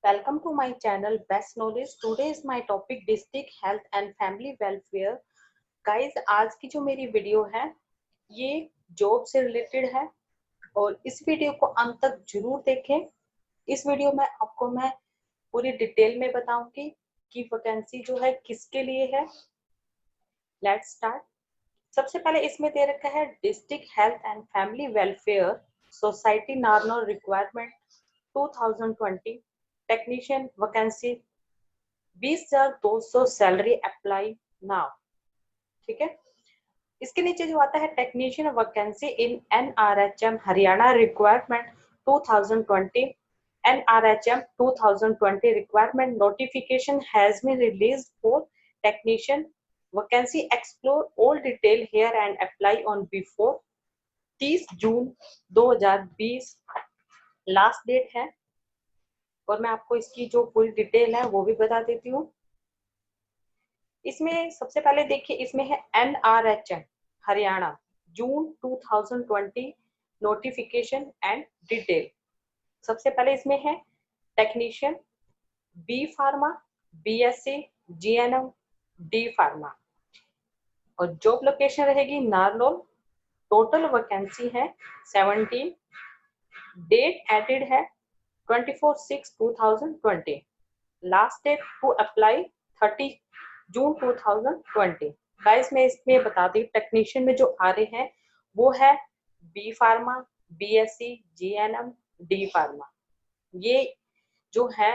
Welcome to my channel Best Knowledge. Today is my topic District Health and Family Welfare. Guys, आज की जो मेरी video है ये जॉब से रिलेटेड है और इस वीडियो को अंत तक जरूर देखें। इस वीडियो में आपको मैं पूरी डिटेल में बताऊंगी कि वैकेंसी जो है किसके लिए है। Let's start. सबसे पहले इसमें दे रखा है district health and family welfare society Narnaul requirement 2020 technician vacancy 20,200 salary apply now. ठीक है, इसके नीचे जो आता है technician vacancy in NRHM Haryana requirement 2020 NRHM 2020 requirement notification has been released for technician vacancy explore all detail here and apply on before 30 June 2020 last date है। और मैं आपको इसकी जो पूरी डिटेल है वो भी बता देती हूँ। इसमें सबसे पहले देखिए, इसमें है NRHM हरियाणा जून 2020 नोटिफिकेशन एंड डिटेल। सबसे पहले इसमें है technician B pharma BSc GNM D pharma और जॉब लोकेशन रहेगी नारनौल। टोटल वैकेंसी है 17। डेट एडेड है 24/6/2020। Last date to apply 30 June 2020। Guys, मैं इसमें बता दी टेक्नीशियन में जो आ रहे हैं वो है B pharma BSc GNM D pharma. ये जो है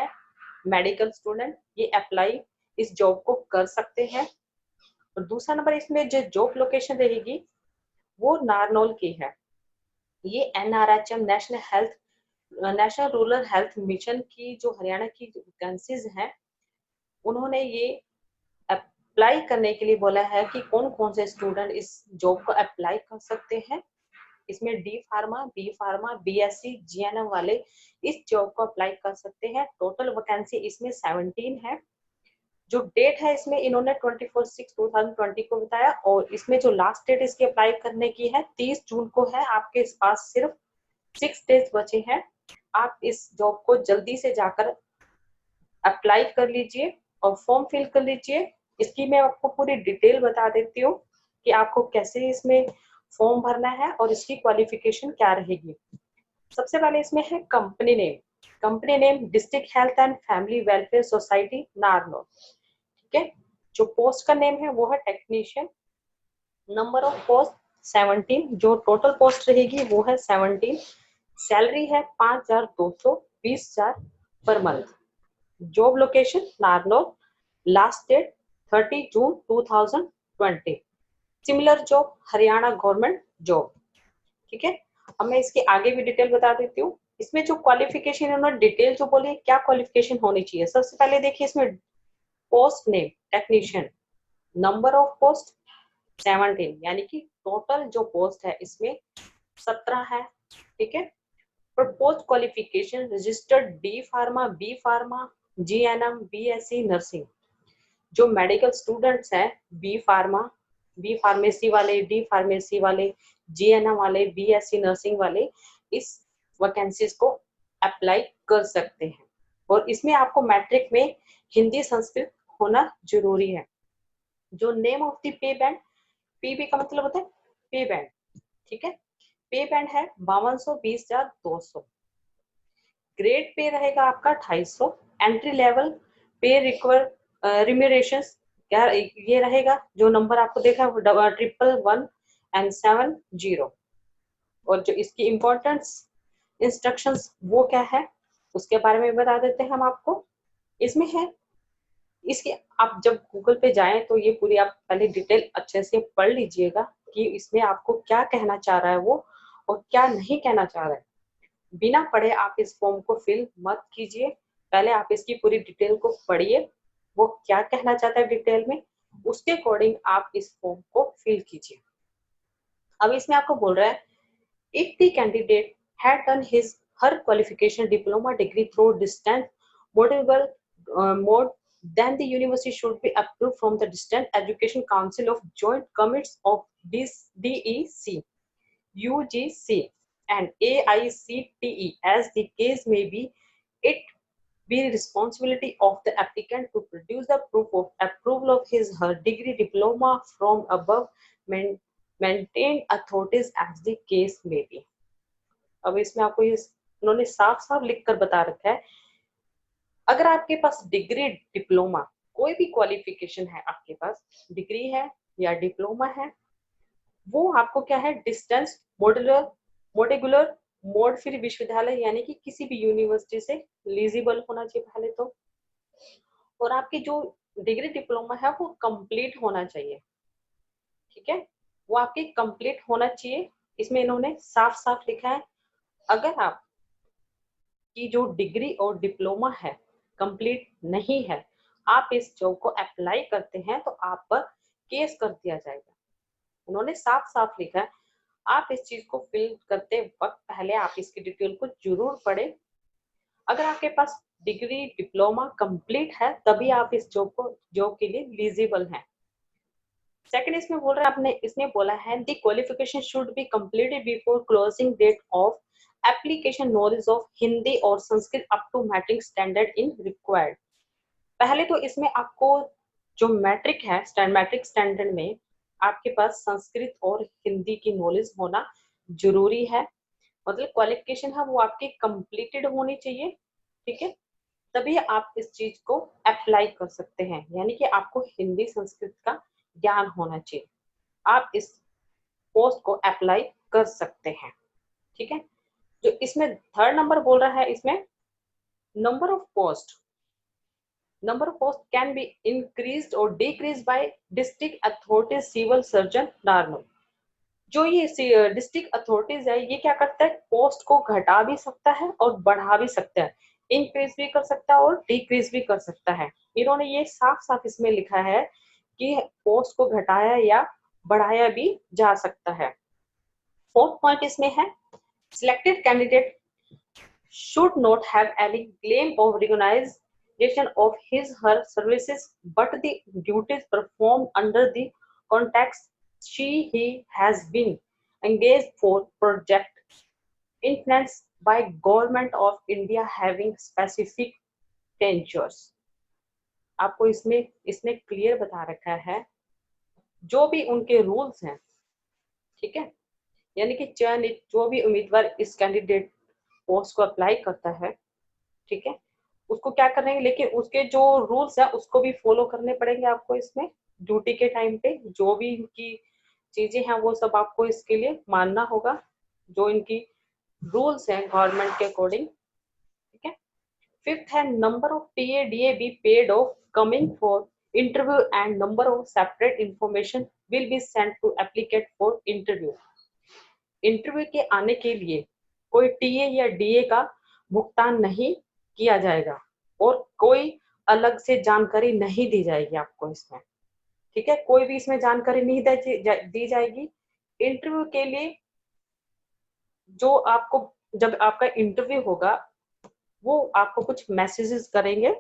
मेडिकल स्टूडेंट ये अप्लाई इस जॉब को कर सकते हैं। और दूसरा नंबर इसमें जो जॉब लोकेशन रहेगी वो नारनौल की है। ये NRHM national rural health mission की जो हरियाणा की वैकेंसीज हैं उन्होंने ये अप्लाई करने के लिए बोला है कि कौन कौन से स्टूडेंट इस जॉब को अप्लाई कर सकते हैं। इसमें D pharma B pharma BSc GNM वाले इस जॉब को अप्लाई कर सकते हैं। टोटल वैकेंसी इसमें 17 है। जो डेट है इसमें इन्होंने 24/6/2020 को बताया और इसमें जो लास्ट डेट इसकी अप्लाई करने की है 30 जून को है। आपके पास सिर्फ 6 डेज बचे हैं। आप इस जॉब को जल्दी से जाकर अप्लाई कर लीजिए और फॉर्म फिल कर लीजिए। इसकी मैं आपको पूरी डिटेल बता देती हूँ कि आपको कैसे इसमें फॉर्म भरना है और इसकी क्वालिफिकेशन क्या रहेगी। सबसे पहले इसमें है company name district health and family welfare society Narnaul. ठीक है, जो पोस्ट का नेम है वो है टेक्नीशियन। Number of post 17। जो टोटल पोस्ट रहेगी वो है 17। सैलरी है 5,200 20,000 per month. Job location Narnaul. Last date 30 June 2020। Similar job Haryana government job. ठीक है, अब मैं इसकी आगे भी डिटेल बता देती हूँ। इसमें जो क्वालिफिकेशन है उन्होंने डिटेल जो बोली क्या क्वालिफिकेशन होनी चाहिए। सबसे पहले देखिए इसमें post name technician. Number of post 17 यानी कि टोटल जो पोस्ट है इसमें 17 है। ठीक है, propose qualification registered D pharma B pharma GNM BSc nursing. जो मेडिकल स्टूडेंट्स हैं बी फार्मा बी फार्मेसी वाले डी फार्मेसी वाले GNM वाले BSc नर्सिंग वाले इस वैकेंसीज को अप्लाई कर सकते हैं। और इसमें आपको मैट्रिक में हिंदी संस्कृत होना जरूरी है। जो name of the pay band, PB का मतलब होता है पे बैंड। ठीक है, पे बैंड है 52,20,200। ग्रेड पे रहेगा आपका 250। एंट्री लेवल पे रिम्यूनरेशन क्या ये रहेगा, जो नंबर आपको देखा 111 एंड 70। और जो इसकी इम्पोर्टेंस इंस्ट्रक्शंस वो क्या है उसके बारे में बता देते हैं हम आपको। इसमें है इसके आप जब गूगल पे जाएं तो ये पूरी आप पहले डिटेल अच्छे से पढ़ लीजिएगा कि इसमें आपको क्या कहना चाह रहा है वो और क्या नहीं कहना चाह रहा है। बिना पढ़े आप इस फॉर्म को फिल मत कीजिए। पहले आप इसकी पूरी डिटेल को पढ़िए, वो क्या कहना चाहता है डिटेल में, उसके अकॉर्डिंग आप इस फॉर्म को फिल कीजिए। अब इसमें आपको बोल रहा है if the candidate had done his her qualification diploma degree through distance मोडेबल mode then the university should be approved from the Distant Education Council of Joint Commits of DEC, UGC and AICTE as the case may be. It be responsibility of the applicant to produce the proof of approval of his her degree diploma from above maintained authorities as the case may be। अब इसमें आपको ये उन्होंने साफ साफ लिख कर बता रखा है, अगर आपके पास डिग्री डिप्लोमा कोई भी क्वालिफिकेशन है, आपके पास डिग्री है या डिप्लोमा है, वो आपको क्या है डिस्टेंस मोडेगुलर मोड फिर विश्वविद्यालय यानी कि किसी भी यूनिवर्सिटी से एलिजिबल होना चाहिए पहले तो, और आपकी जो डिग्री डिप्लोमा है वो कंप्लीट होना चाहिए। ठीक है, वो आपकी कंप्लीट होना चाहिए। इसमें इन्होंने साफ साफ लिखा है, अगर आप की जो डिग्री और डिप्लोमा है कंप्लीट नहीं है, आप इस जॉब को अप्लाई करते हैं तो आप पर केस कर दिया जाएगा। उन्होंने साफ साफ लिखा है, आप इस चीज को फिल करते वक्त पहले आप इसकी डिटेल को जरूर पढ़ें। अगर आपके पास डिग्री डिप्लोमा कंप्लीट है तभी आप इस जॉब के लिए एलिजिबल हैं। सेकंड इसमें बोल रहा है, आपने इसने बोला है the qualification should be completed before closing date of application knowledge of Hindi और Sanskrit up to matric standard in required. पहले तो इसमें आपको जो मैट्रिक है मैट्रिक स्टैंडर्ड में आपके पास संस्कृत और हिंदी की नॉलेज होना जरूरी है, मतलब क्वालिफिकेशन है वो आपकी कंप्लीटेड होनी चाहिए। ठीक है, तभी आप इस चीज को अप्लाई कर सकते हैं, यानी कि आपको हिंदी संस्कृत का ज्ञान होना चाहिए, आप इस पोस्ट को अप्लाई कर सकते हैं। ठीक है, जो इसमें थर्ड नंबर बोल रहा है, इसमें number of post can be increased और decrease by district authorities civil surgeon normal. जो ये डिस्ट्रिक्ट अथॉरिटीज है ये क्या करता है, पोस्ट को घटा भी सकता है और बढ़ा भी सकता है, इंक्रीज भी कर सकता है और डिक्रीज भी कर सकता है। इन्होंने ये साफ साफ इसमें लिखा है कि पोस्ट को घटाया या बढ़ाया भी जा सकता है। फोर्थ पॉइंट इसमें है, selected candidate should not have any claim of recognition of his her services but the duties performed under the context he has been engaged for project influenced by government of India having specific dangers। आपको इसमें clear बता रखा है जो भी उनके rules हैं। ठीक है, यानी कि चयनित जो भी उम्मीदवार इस कैंडिडेट पोस्ट को अप्लाई करता है, ठीक है, उसको क्या करेंगे, लेकिन उसके जो रूल्स है उसको भी फॉलो करने पड़ेंगे आपको। इसमें ड्यूटी के टाइम पे जो भी इनकी चीजें हैं वो सब आपको इसके लिए मानना होगा, जो इनकी रूल्स हैं गवर्नमेंट के अकॉर्डिंग। ठीक है, फिफ्थ है number of TA be paid of coming for interview and number of separate information will be sent to applicant for interview. Interview के आने के लिए कोई टीए या डीए का भुगतान नहीं किया जाएगा और कोई अलग से जानकारी नहीं दी जाएगी आपको इसमें। ठीक है, कोई भी इसमें जानकारी नहीं दी जाएगी। इंटरव्यू के लिए जो आपको जब आपका इंटरव्यू होगा वो आपको कुछ मैसेजेस करेंगे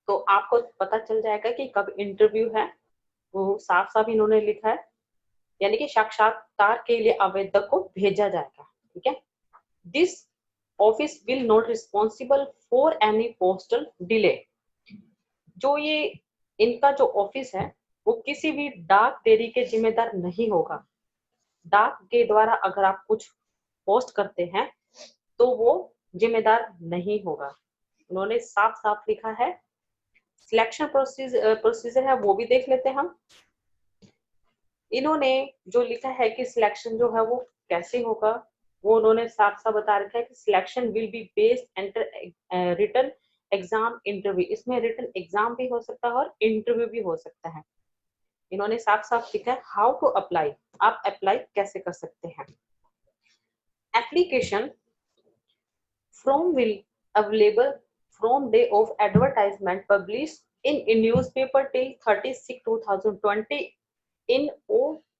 तो आपको पता चल जाएगा कि कब इंटरव्यू है, वो साफ साफ इन्होंने लिखा है, यानी कि साक्षात्कार के लिए आवेदक को भेजा जाएगा। ठीक है, this office will not responsible for any postal delay. जो ये इनका जो ऑफिस है वो किसी भी डाक देरी के जिम्मेदार नहीं होगा। डाक के द्वारा अगर आप कुछ पोस्ट करते हैं तो वो जिम्मेदार नहीं होगा। उन्होंने साफ साफ लिखा है। सिलेक्शन प्रोसीजर है वो भी देख लेते हैं हम। इन्होंने जो लिखा है कि सिलेक्शन जो है वो कैसे होगा वो उन्होंने साफ साफ बता रखा है कि selection will be based enter written exam interview. इसमें रिटन एग्जाम भी हो सकता है और इंटरव्यू भी हो सकता है। इन्होंने साफ साफ लिखा है हाउ टू अप्लाई, आप अप्लाई कैसे कर सकते हैं। Application from will available from day of advertisement publish in newspaper till 30/6/2020 in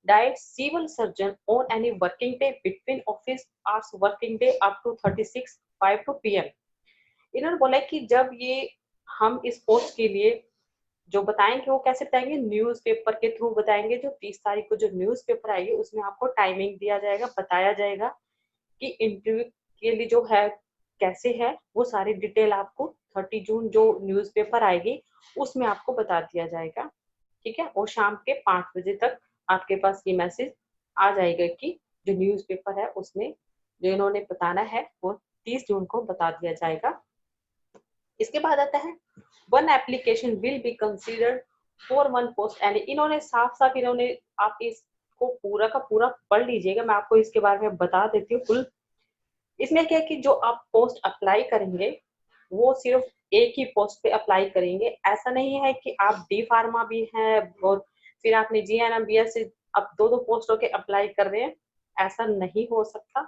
diet civil surgeon on any working day between office hours working day up to 36:05 PM। इन्होंने बोला कि जब ये हम इस पोस्ट के लिए जो बताएंगे वो कैसे बताएंगे, न्यूज़पेपर के थ्रू बताएंगे। जो 30 तारीख को जो न्यूज़पेपर आएगी उसमें आपको टाइमिंग दिया जाएगा, बताया जाएगा कि इंटरव्यू के लिए जो है कैसे है वो सारी डिटेल आपको 30 जून जो न्यूज़पेपर आएगी उसमें आपको बता दिया जाएगा, ठीक है। और शाम के 5 बजे तक आपके पास ये मैसेज आ जाएगा कि जो न्यूज़पेपर है उसमें जो इन्होंने बताना है वो 30 जून को बता दिया जाएगा। इसके बाद आता है one application will be considered for one post and इन्होंने साफ साफ इन्होंने आप इसको पूरा का पूरा पढ़ लीजिएगा, मैं आपको इसके बारे में बता देती हूँ फुल। इसमें क्या है कि जो आप पोस्ट अप्लाई करेंगे वो सिर्फ एक ही पोस्ट पे अप्लाई करेंगे। ऐसा नहीं है कि आप डी फार्मा भी हैं और फिर आपने जीएनएम बीएससी आप दो दो पोस्टों के अप्लाई कर रहे हैं, ऐसा नहीं हो सकता।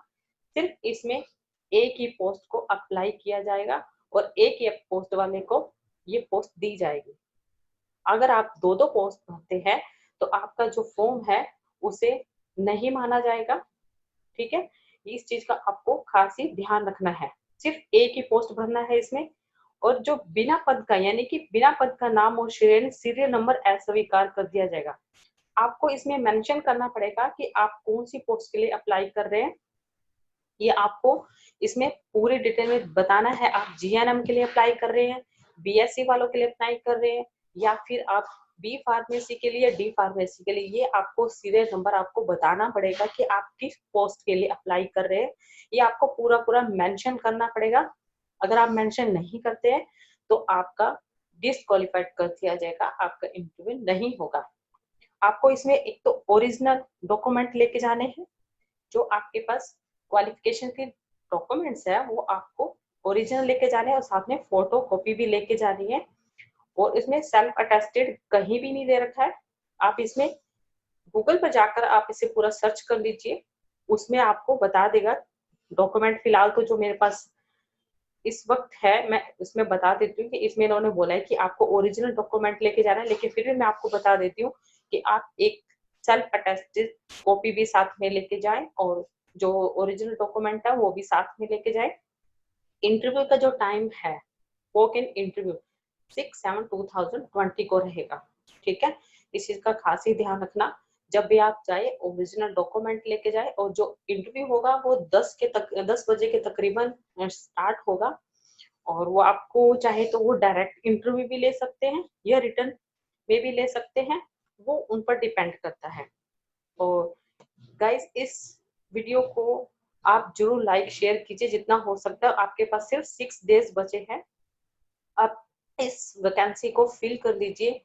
सिर्फ इसमें एक ही पोस्ट को अप्लाई किया जाएगा और एक ही पोस्ट वाले को ये पोस्ट दी जाएगी। अगर आप दो दो पोस्ट भरते हैं तो आपका जो फॉर्म है उसे नहीं माना जाएगा, ठीक है। इस चीज का आपको खास ही ध्यान रखना है, सिर्फ एक ही पोस्ट भरना है इसमें। और जो बिना पद का यानी कि बिना पद का नाम और सीरियल नंबर अस्वीकार कर दिया जाएगा। आपको इसमें मेंशन करना पड़ेगा कि आप कौन सी पोस्ट के लिए अप्लाई कर रहे हैं, ये आपको इसमें पूरी डिटेल में बताना है। आप जीएनएम के लिए अप्लाई कर रहे हैं, बीएससी वालों के लिए अप्लाई कर रहे हैं, या फिर आप बी फार्मेसी के लिए डी फार्मेसी के लिए, ये आपको सीरियल नंबर आपको बताना पड़ेगा कि आप किस पोस्ट के लिए अप्लाई कर रहे हैं। ये आपको पूरा पूरा मेंशन करना पड़ेगा। अगर आप मेंशन नहीं करते हैं तो आपका डिस्क्वालिफाइड कर दिया जाएगा, आपका इंटरव्यू नहीं होगा। आपको इसमें एक तो ओरिजिनल डॉक्यूमेंट लेके जाने हैं, जो आपके पास क्वालिफिकेशन के डॉक्यूमेंट्स है वो आपको ओरिजिनल लेके जाने हैं और साथ में फोटो कॉपी भी लेके जानी है। और इसमें सेल्फ अटेस्टेड कहीं भी नहीं दे रखा है। आप इसमें गूगल पर जाकर आप इसे पूरा सर्च कर लीजिए, उसमें आपको बता देगा डॉक्यूमेंट। फिलहाल तो जो मेरे पास इस वक्त है मैं इसमें बता देती हूँ कि इसमें इन्होंने बोला है कि आपको ओरिजिनल डॉक्यूमेंट लेके जाना है, लेकिन फिर भी मैं आपको बता देती हूँ कि आप एक सेल्फ अटेस्टेड कॉपी भी साथ में लेके जाएं और जो ओरिजिनल डॉक्यूमेंट है वो भी साथ में लेके जाएं। इंटरव्यू का जो टाइम है वॉक इन इंटरव्यू 6/7/2020 को रहेगा, ठीक है। इस चीज का खास ही ध्यान रखना, जब भी आप जाए ओरिजिनल डॉक्यूमेंट लेके जाए। और जो इंटरव्यू होगा वो 10 बजे के तकरीबन स्टार्ट होगा और वो आपको चाहे तो वो डायरेक्ट इंटरव्यू भी ले सकते हैं या रिटर्न में भी ले सकते हैं, वो उन पर डिपेंड करता है। और गाइस इस वीडियो को आप जरूर लाइक शेयर कीजिए जितना हो सकता है। आपके पास सिर्फ 6 डेज बचे हैं, आप इस वैकेंसी को फिल कर लीजिए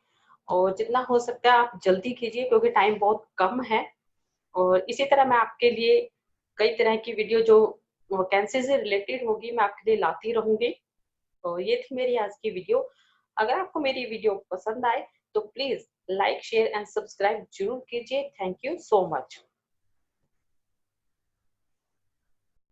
और जितना हो सकता है आप जल्दी कीजिए क्योंकि टाइम बहुत कम है। और इसी तरह मैं आपके लिए कई तरह की वीडियो जो वैकेंसी से रिलेटेड होगी मैं आपके लिए लाती रहूंगी। और ये थी मेरी आज की वीडियो। अगर आपको मेरी वीडियो पसंद आए तो please like share and subscribe जरूर कीजिए। Thank you so much.